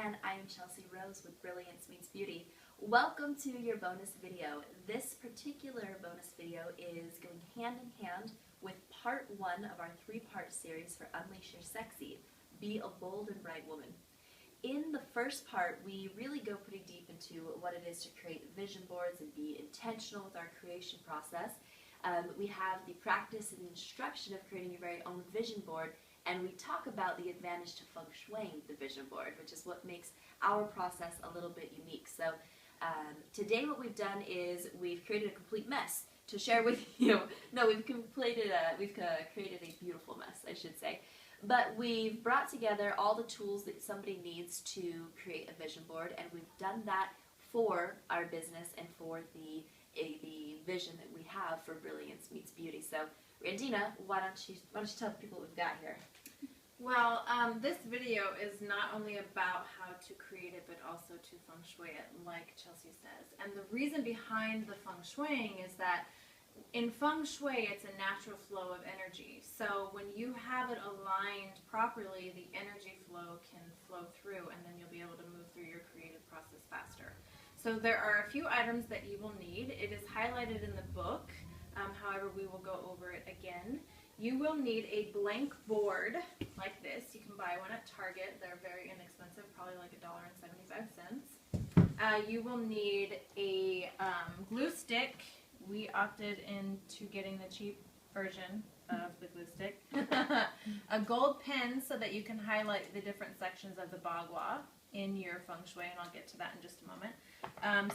And I'm Chelsea Rose with Brilliance Meets Beauty. Welcome to your bonus video. This particular bonus video is going hand in hand with part one of our three-part series for Unleash Your Sexy, Be a Bold and Bright Woman. In the first part, we really go pretty deep into what it is to create vision boards and be intentional with our creation process. We have the practice and the instruction of creating your very own vision board, and we talk about the advantage to Feng Shuiing the vision board, which is what makes our process a little bit unique. So today what we've done is we've created a complete mess to share with you. No, we've created a beautiful mess, I should say. But we've brought together all the tools that somebody needs to create a vision board, and we've done that for our business and for the vision that we have for Brilliance Meets Beauty. So, Randina, why don't you tell the people what we've got here? Well, this video is not only about how to create it, but also to Feng Shui it, like Chelsea says. And the reason behind the Feng Shuiing is that in Feng Shui, it's a natural flow of energy. So when you have it aligned properly, the energy flow can flow through, and then you'll be able to move through your creative process faster. So there are a few items that you will need. It is highlighted in the book. However, we will go over it again. You will need a blank board like this. You can buy one at Target. They're very inexpensive, probably like $1.75. You will need a glue stick. We opted into getting the cheap version of the glue stick. A gold pen so that you can highlight the different sections of the bagua in your Feng Shui, and I'll get to that in just a moment.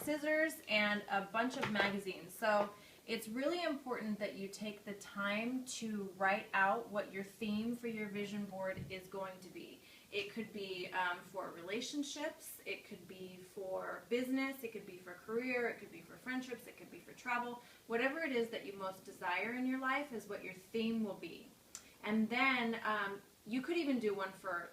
Scissors and a bunch of magazines. So it's really important that you take the time to write out what your theme for your vision board is going to be. It could be for relationships, it could be for business, it could be for career, it could be for friendships, it could be for travel. Whatever it is that you most desire in your life is what your theme will be. And then you could even do one for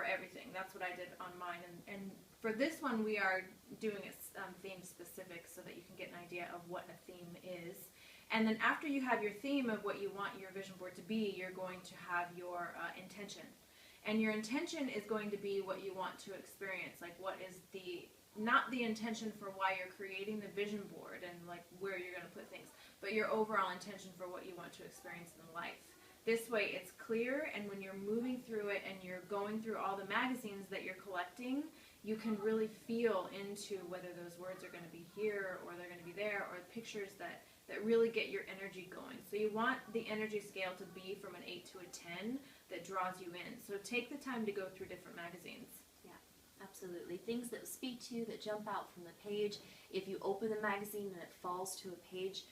everything. That's what I did on mine. And for this one, we are doing it theme specific so that you can get an idea of what a theme is. And then after you have your theme of what you want your vision board to be, you're going to have your intention. And your intention is going to be what you want to experience, like what is not the intention for why you're creating the vision board and like where you're going to put things, but your overall intention for what you want to experience in life. This way it's clear, and when you're moving through it and you're going through all the magazines that you're collecting, you can really feel into whether those words are going to be here or they're going to be there, or pictures that really get your energy going. So you want the energy scale to be from an 8 to a 10 that draws you in. So take the time to go through different magazines. Yeah, absolutely. Things that speak to you, that jump out from the page. If you open the magazine and it falls to a page,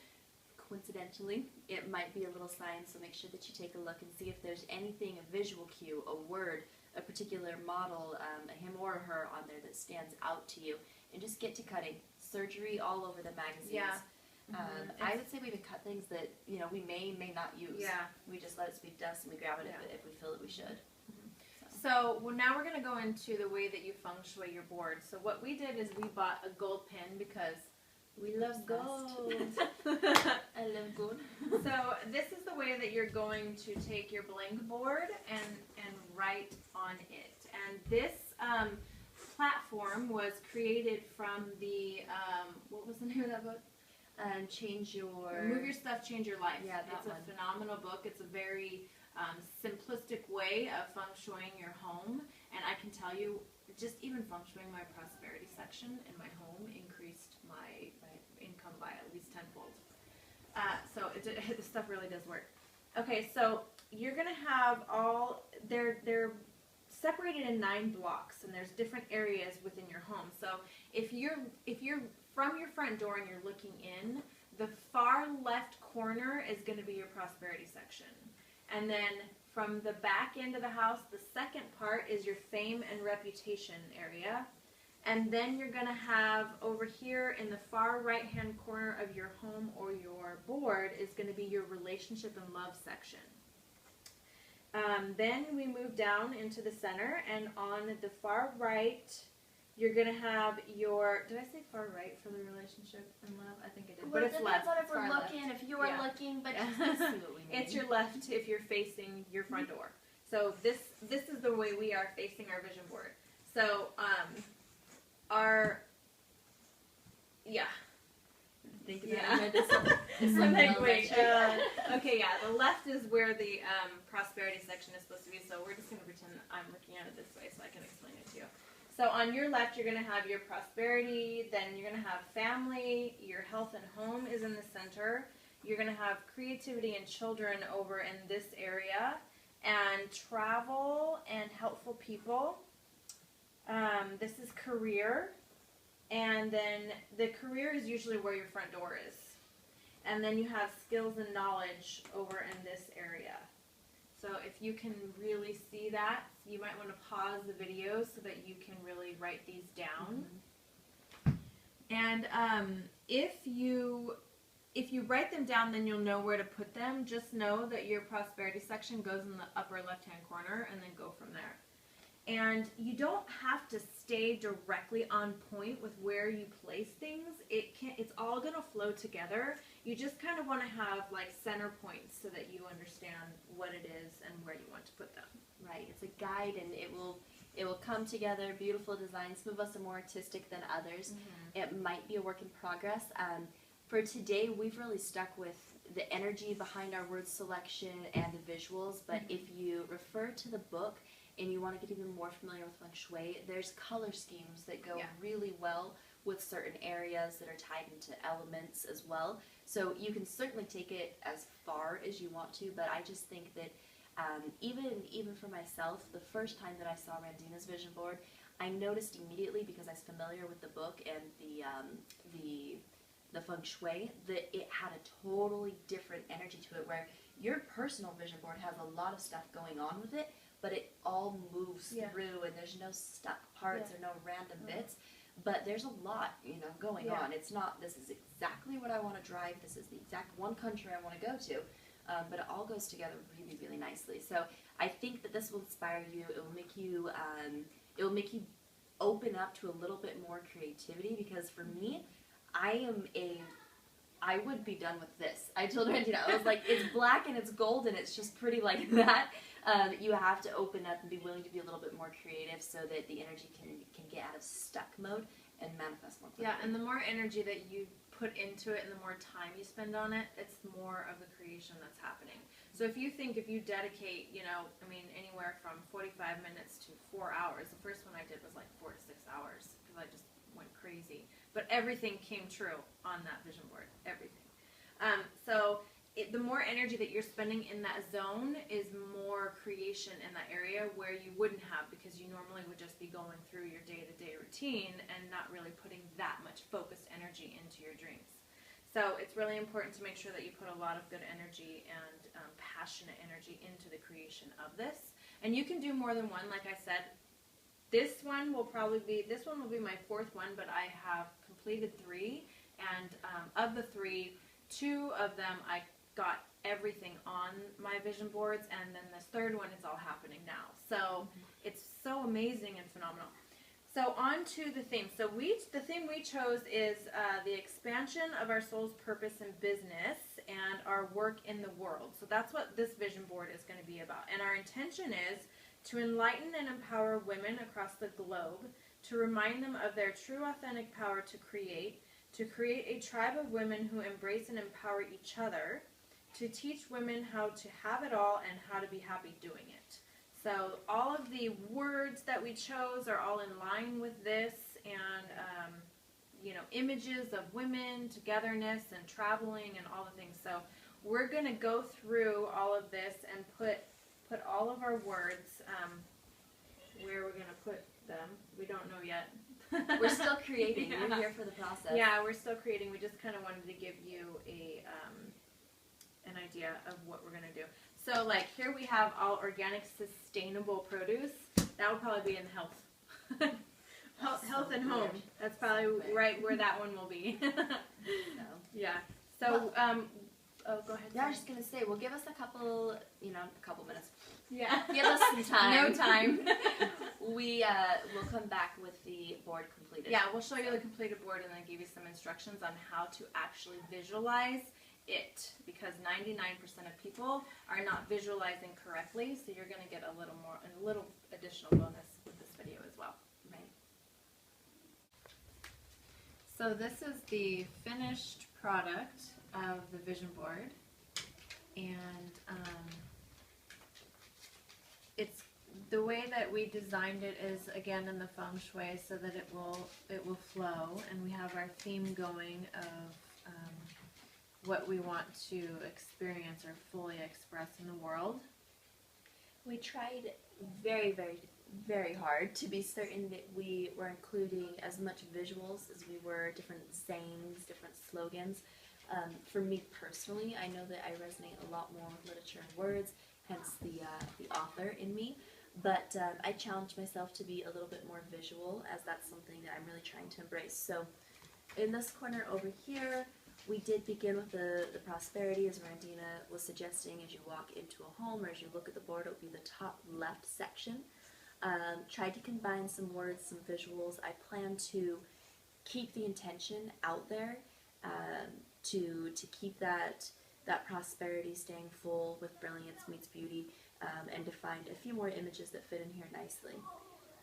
coincidentally, it might be a little sign, so make sure that you take a look and see if there's anything, a visual cue, a word, a particular model, a him or a her on there that stands out to you. And just get to cutting. Surgery all over the magazines. Yeah. I would say we even cut things that we may not use. Yeah. We just let it sweep dust and we grab it if we feel that we should. So now we're going to go into the way that you Feng Shui your board. So what we did is we bought a gold pen because we love gold. I love gold. So this is the way that you're going to take your blank board and write on it. And this platform was created from the what was the name of that book? Move Your Stuff, Change Your Life. Yeah, it's a phenomenal book. It's a very simplistic way of Feng Shuiing your home. And I can tell you, just even Feng Shuiing my prosperity section in my home increased my income by at least tenfold. So the stuff really does work. Okay, so you're going to have they're separated in 9 blocks, and there's different areas within your home. So if you're from your front door and you're looking in, the far left corner is going to be your prosperity section. And then from the back end of the house, the second part is your fame and reputation area. And then you're going to have over here in the far right hand corner of your home or your board is going to be your relationship and love section. Then we move down into the center, and on the far right, you're going to have your, did I say far right for the relationship and love? I think I did, well, but it's left. But if we're left. looking, if you are looking, but just see what we mean. It's your left if you're facing your front door. So this is the way we are facing our vision board. So, Think about Yeah. it. It's I'm like like, wait, elementary. okay, yeah, the left is where the prosperity section is supposed to be, so we're just going to pretend I'm looking at it this way so I can explain it to you. So on your left, you're going to have your prosperity, then you're going to have family, your health and home is in the center, you're going to have creativity and children over in this area, and travel and helpful people. This is career. And then the career is usually where your front door is. And then you have skills and knowledge over in this area. So if you can really see that, you might want to pause the video so that you can really write these down. And if you write them down, then you'll know where to put them. Just know that your prosperity section goes in the upper left-hand corner, and then go from there. And you don't have to stay directly on point with where you place things. It's all going to flow together. You just kind of want to have like center points so that you understand what it is and where you want to put them. Right. It's a guide, and it will come together. Beautiful designs. Some of us are more artistic than others. It might be a work in progress. For today, we've really stuck with the energy behind our word selection and the visuals. But if you refer to the book and you want to get even more familiar with Feng Shui, there's color schemes that go really well with certain areas that are tied into elements as well. So you can certainly take it as far as you want to, but I just think that even for myself, the first time that I saw Randina's vision board, I noticed immediately, because I was familiar with the book and the Feng Shui, that it had a totally different energy to it, where your personal vision board has a lot of stuff going on with it, but it all moves through, and there's no stuck parts or no random bits. But there's a lot, going on. It's not, this is exactly what I want to drive, this is the exact one country I want to go to, but it all goes together really, really nicely. So I think that this will inspire you. It will make you open up to a little bit more creativity, because for me, I would be done with this. I told Randina, I was like, it's black and it's gold and it's just pretty like that. You have to open up and be willing to be a little bit more creative so that the energy can get out of stuck mode and manifest more quickly. Yeah, and the more energy that you put into it and the more time you spend on it, it's more of the creation that's happening. So if you dedicate, anywhere from 45 minutes to 4 hours, the first one I did was like 4 to 6 hours, because I just went crazy. But everything came true on that vision board, everything. The more energy that you're spending in that zone is more creation in that area, where you wouldn't have, because you normally would just be going through your day-to-day routine and not really putting that much focused energy into your dreams. So it's really important to make sure that you put a lot of good energy and passionate energy into the creation of this. And you can do more than one, like I said. This one will be my fourth one, but I have completed 3, and of the 3, 2 of them I got everything on my vision boards, and then this third one is all happening now. So it's so amazing and phenomenal. So on to the theme. So the theme we chose is the expansion of our soul's purpose in business and our work in the world. So that's what this vision board is going to be about. And our intention is to enlighten and empower women across the globe, to remind them of their true authentic power to create a tribe of women who embrace and empower each other, to teach women how to have it all and how to be happy doing it. So all of the words that we chose are all in line with this, and images of women, togetherness, and traveling, and all the things. So we're going to go through all of this and put all of our words where we're going to put them. We don't know yet. We're still creating. We're here for the process. Yeah, we're still creating. We just kind of wanted to give you an idea of what we're going to do. So, like, here we have all organic, sustainable produce. That would probably be in health. Health and home. That's probably right where that one will be. Yeah. So, oh, go ahead. Yeah, I was just going to say, well, give us a couple minutes. Yeah. Give us some time. No time. We'll come back with the board completed. Yeah, we'll show you the completed board and then give you some instructions on how to actually visualize it, because 99% of people are not visualizing correctly, so you're going to get a little additional bonus with this video as well. Right. So this is the finished product of the vision board, and it's the way that we designed it is again in the Feng Shui so that it will flow, and we have our theme going of what we want to experience or fully express in the world. We tried very, very, very hard to be certain that we were including as much visuals as we were different sayings, different slogans. For me personally, I know that I resonate a lot more with literature and words, hence the author in me. But I challenged myself to be a little bit more visual, as that's something that I'm really trying to embrace. So in this corner over here, we did begin with the prosperity, as Randina was suggesting. As you walk into a home or as you look at the board, it will be the top left section. Tried to combine some words, some visuals. I plan to keep the intention out there, to keep that prosperity staying full with brilliance meets beauty, and to find a few more images that fit in here nicely.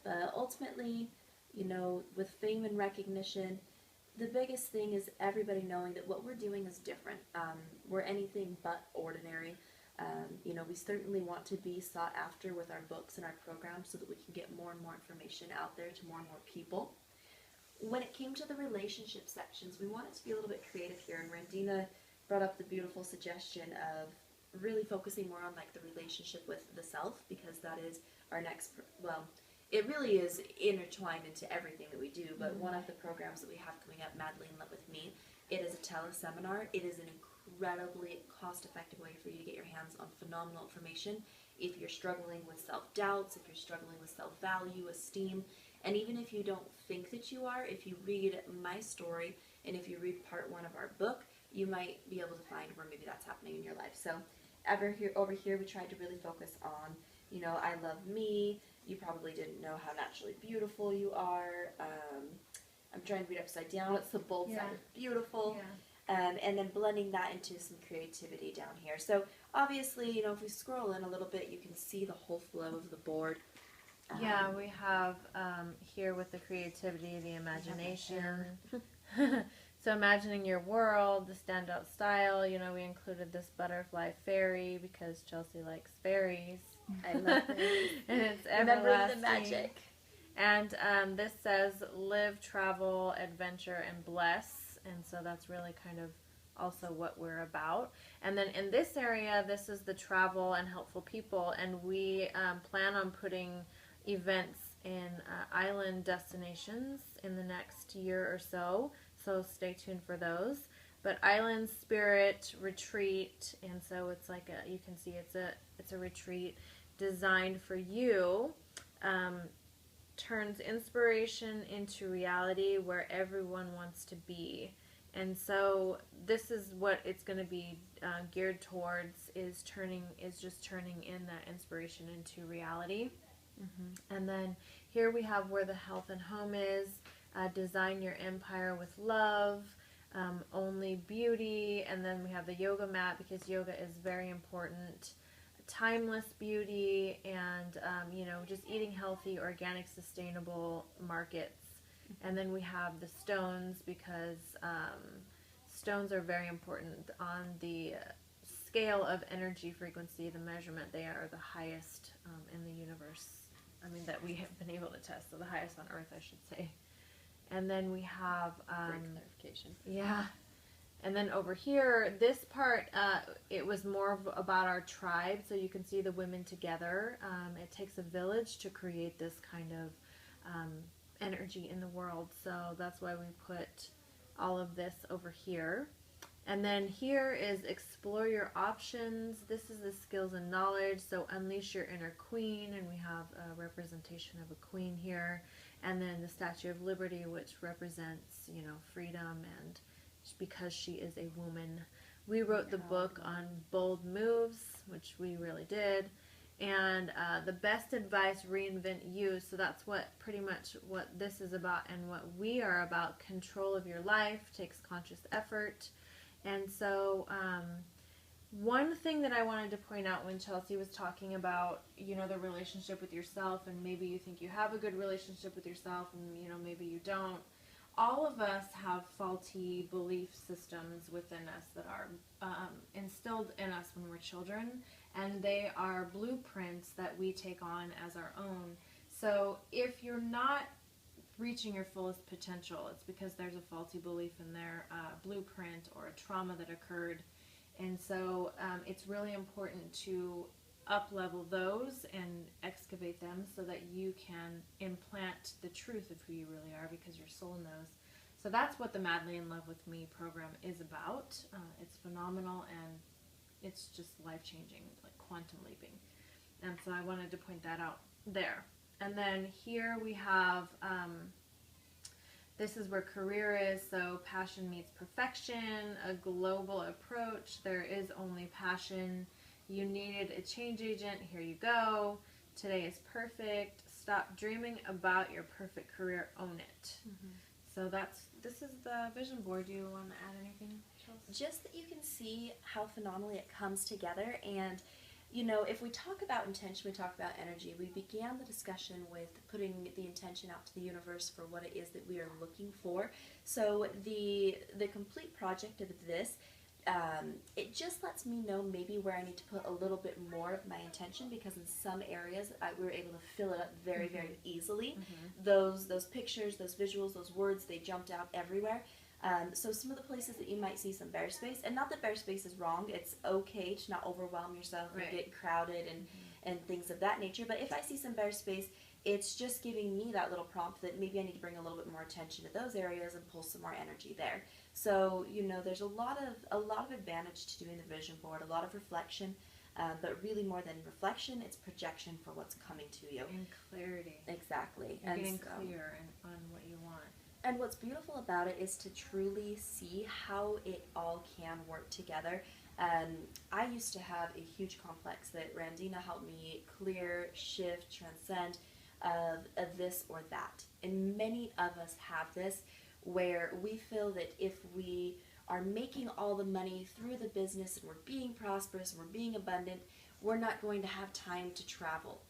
But ultimately, you know, with fame and recognition, the biggest thing is everybody knowing that what we're doing is different. We're anything but ordinary. You know, we certainly want to be sought after with our books and our programs so that we can get more and more information out there to more and more people. When it came to the relationship sections, we wanted to be a little bit creative here, and Randina brought up the beautiful suggestion of really focusing more on like the relationship with the self, because that is our next, well, it really is intertwined into everything that we do, but one of the programs that we have coming up, Madly in Love with Me, it is a teleseminar. It is an incredibly cost-effective way for you to get your hands on phenomenal information if you're struggling with self-doubts, if you're struggling with self-value, esteem, and even if you don't think that you are, if you read my story and if you read part 1 of our book, you might be able to find where maybe that's happening in your life. So over here we tried to really focus on, you know, I love me. You probably didn't know how naturally beautiful you are. I'm trying to read upside down. It's the bold side of beautiful. Yeah. And then blending that into some creativity down here. So obviously, you know, if we scroll in a little bit, you can see the whole flow of the board. Yeah, we have here with the creativity, the imagination. So imagining your world, the standout style. You know, we included this butterfly fairy because Chelsea likes fairies. I love fairies. And it's Remembering the everlasting. magic. And this says live, travel, adventure, and bless. And so that's really kind of also what we're about. And then in this area, this is the travel and helpful people. And we plan on putting events in island destinations in the next year or so. So stay tuned for those. But island spirit retreat, and so it's like a, you can see it's a retreat designed for you. Turns inspiration into reality where everyone wants to be. And so this is what it's going to be geared towards, is just turning in that inspiration into reality. And then here we have where the health and home is. Design your empire with love, only beauty, and then we have the yoga mat because yoga is very important. Timeless beauty, and you know, just eating healthy, organic, sustainable markets. And then we have the stones because stones are very important on the scale of energy frequency, the measurement. They are the highest in the universe. I mean, that we have been able to test, so the highest on Earth, I should say. And then we have great clarification. Yeah. And then over here, this part, it was more about our tribe, so you can see the women together. It takes a village to create this kind of energy in the world, so that's why we put all of this over here. And then here is explore your options. This is the skills and knowledge, so unleash your inner queen, and we have a representation of a queen here. And then the Statue of Liberty, which represents, you know, freedom, and because she is a woman. We wrote the book on bold moves, which we really did. And the best advice, reinvent you. So that's what pretty much what this is about, and what we are about. Control of your life takes conscious effort. And so one thing that I wanted to point out when Chelsea was talking about, you know, the relationship with yourself, and maybe you think you have a good relationship with yourself, and, you know, maybe you don't. all of us have faulty belief systems within us that are instilled in us when we're children, and they are blueprints that we take on as our own. So if you're not reaching your fullest potential, it's because there's a faulty belief in their blueprint or a trauma that occurred. And so it's really important to up-level those and excavate them so that you can implant the truth of who you really are, because your soul knows. So that's what the Madly in Love with Me program is about. It's phenomenal, and it's just life-changing, like quantum leaping. And so I wanted to point that out there. And then here we have, this is where career is, so passion meets perfection, a global approach, there is only passion. You needed a change agent, here you go. Today is perfect. Stop dreaming about your perfect career, own it. So this is the vision board. Do you want to add anything, Chelsea? Just that you can see how phenomenally it comes together. And you know, if we talk about intention, we talk about energy. We began the discussion with putting the intention out to the universe for what it is that we are looking for. So the complete project of this, it just lets me know maybe where I need to put a little bit more of my intention, because in some areas we were able to fill it up very, very easily. Those pictures, those visuals, those words, they jumped out everywhere. So some of the places that you might see some bare space, and not that bare space is wrong, it's okay to not overwhelm yourself and get crowded and things of that nature, but if I see some bare space, it's just giving me that little prompt that maybe I need to bring a little bit more attention to those areas and pull some more energy there. So, you know, there's a lot of advantage to doing the vision board, a lot of reflection, but really more than reflection, it's projection for what's coming to you. And clarity. Exactly. You're getting clear on what you want. And what's beautiful about it is to truly see how it all can work together. I used to have a huge complex that Randina helped me clear, shift, transcend of this or that. And many of us have this, where we feel that if we are making all the money through the business and we're being prosperous and we're being abundant, we're not going to have time to travel.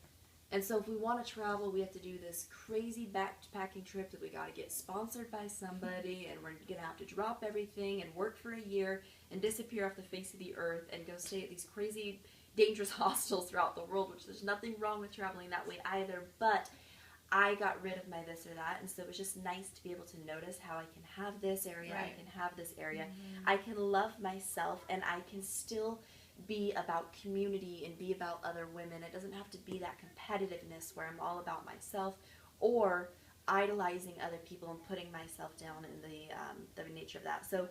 And so if we want to travel, we have to do this crazy backpacking trip that we got to get sponsored by somebody, and we're going to have to drop everything and work for a year and disappear off the face of the earth and go stay at these crazy, dangerous hostels throughout the world, which there's nothing wrong with traveling that way either, but I got rid of my this or that, and so it was just nice to be able to notice how I can have this area, I can have this area, I can love myself, and I can still be about community and be about other women. It doesn't have to be that competitiveness where I'm all about myself or idolizing other people and putting myself down in the nature of that. So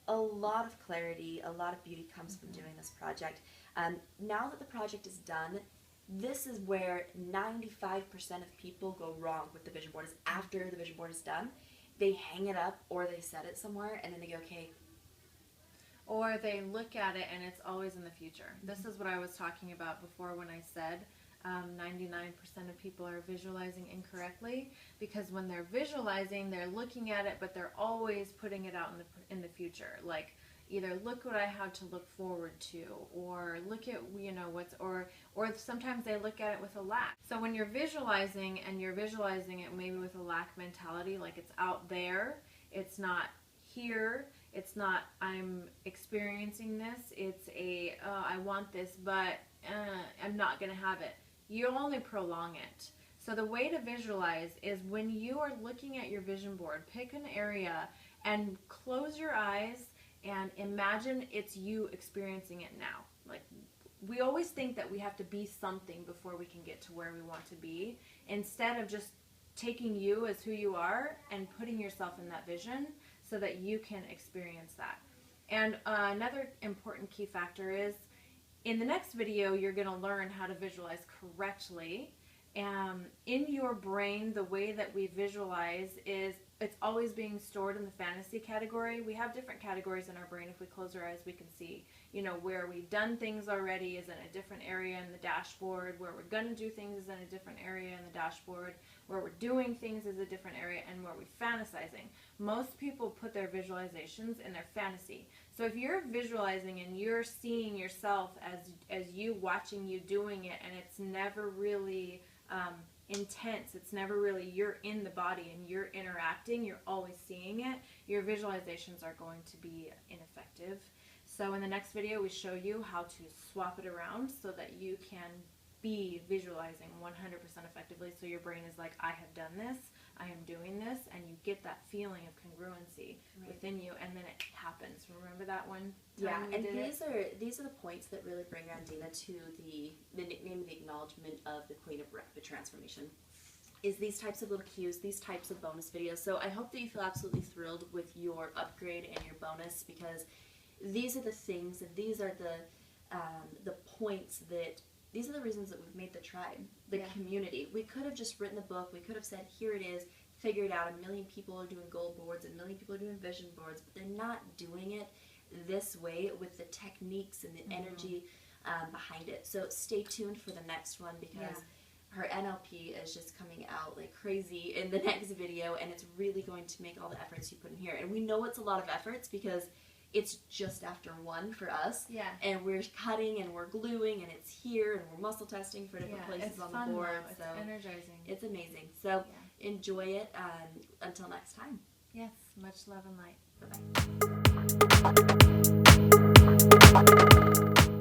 a lot of clarity, a lot of beauty comes from doing this project. Now that the project is done, this is where 95% of people go wrong with the vision board, is after the vision board is done, they hang it up or they set it somewhere and then they go, okay. Or they look at it and it's always in the future. This is what I was talking about before when I said 99% of people are visualizing incorrectly, because when they're visualizing, they're looking at it, but they're always putting it out in the future. Like, either look what I have to look forward to, or look at, you know, what's, or sometimes they look at it with a lack. So when you're visualizing, and you're visualizing it maybe with a lack mentality, like it's out there, it's not here, it's not I'm experiencing this, it's a I want this, but I'm not going to have it. You'll only prolong it. So the way to visualize is when you are looking at your vision board, pick an area and close your eyes and imagine it's you experiencing it now. Like, we always think that we have to be something before we can get to where we want to be, instead of just taking you as who you are and putting yourself in that vision so that you can experience that. And another important key factor is, in the next video, you're going to learn how to visualize correctly. In your brain, the way that we visualize is it's always being stored in the fantasy category. We have different categories in our brain. If we close our eyes, we can see, you know, where we've done things already is in a different area in the dashboard, where we're going to do things is in a different area in the dashboard, where we're doing things is a different area, and where we're fantasizing. Most people put their visualizations in their fantasy. So if you're visualizing and you're seeing yourself as you watching you doing it, and it's never really intense. It's never really you're in the body and you're interacting, you're always seeing it. Your visualizations are going to be ineffective. So in the next video, we show you how to swap it around so that you can be visualizing 100% effectively. So your brain is like, I have done this, I am doing this, and you get that feeling of congruency within you, and then it happens. Remember that one time we and did these are the points that really bring Andina to the nickname, the acknowledgement of the Queen of Rapid Transformation. Is these types of little cues, these types of bonus videos. So I hope that you feel absolutely thrilled with your upgrade and your bonus, because these are the things, and these are the points that, these are the reasons that we've made the tribe, the community. We could have just written the book, we could have said, here it is, figure it out. A million people are doing goal boards, a million people are doing vision boards, but they're not doing it this way with the techniques and the energy behind it. So stay tuned for the next one, because her NLP is just coming out like crazy in the next video, and it's really going to make all the efforts you put in here. And we know it's a lot of efforts because it's just after one for us. Yeah. And we're cutting and we're gluing, and it's here, and we're muscle testing for different places on the board. It's energizing. It's amazing. So enjoy it. Until next time. Yes. Much love and light. Bye-bye.